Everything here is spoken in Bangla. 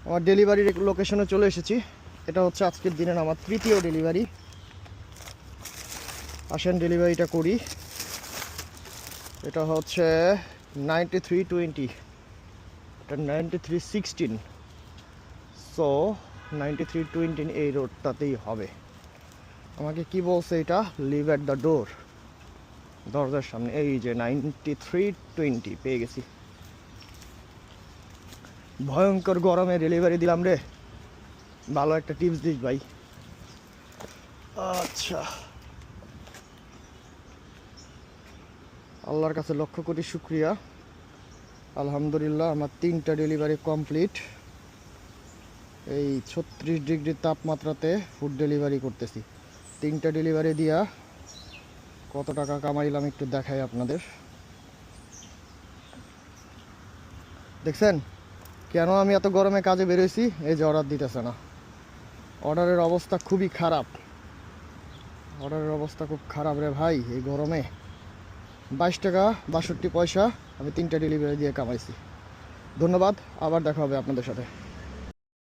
আমার ডেলিভারির লোকেশনে চলে এসেছি। এটা হচ্ছে আজকের দিনের আমার তৃতীয় ডেলিভারি। আসেন ডেলিভারিটা করি। এটা হচ্ছে 9320, এটা 9316, সো 9320 এই রোডটাতেই হবে। আমাকে কি বলছে, এটা লিভ অ্যাট দ্য ডোর, দরজার সামনে। এই যে 9320 পেয়ে গেছি। ভয়ঙ্কর গরমে ডেলিভারি দিলাম রে, ভালো একটা টিপস দিস ভাই। আচ্ছা, আল্লাহর কাছে লক্ষ কোটি শুক্রিয়া। আলহামদুলিল্লাহ, আমার 3টা ডেলিভারি কমপ্লিট। এই 36 ডিগ্রি তাপমাত্রাতে ফুড ডেলিভারি করতেছি। 3টা ডেলিভারি দিয়া কত টাকা কামাইলাম একটু দেখাই আপনাদের। দেখছেন কেন আমি এত গরমে কাজে বেরোইছি? এই যে অর্ডার দিতেছে না। অর্ডারের অবস্থা খুবই খারাপ, অর্ডারের অবস্থা খুব খারাপ রে ভাই। এই গরমে 22 টাকা 62 পয়সা আমি 3টা ডেলিভারি দিয়ে কামাইছি। ধন্যবাদ, আবার দেখা হবে আপনাদের সাথে।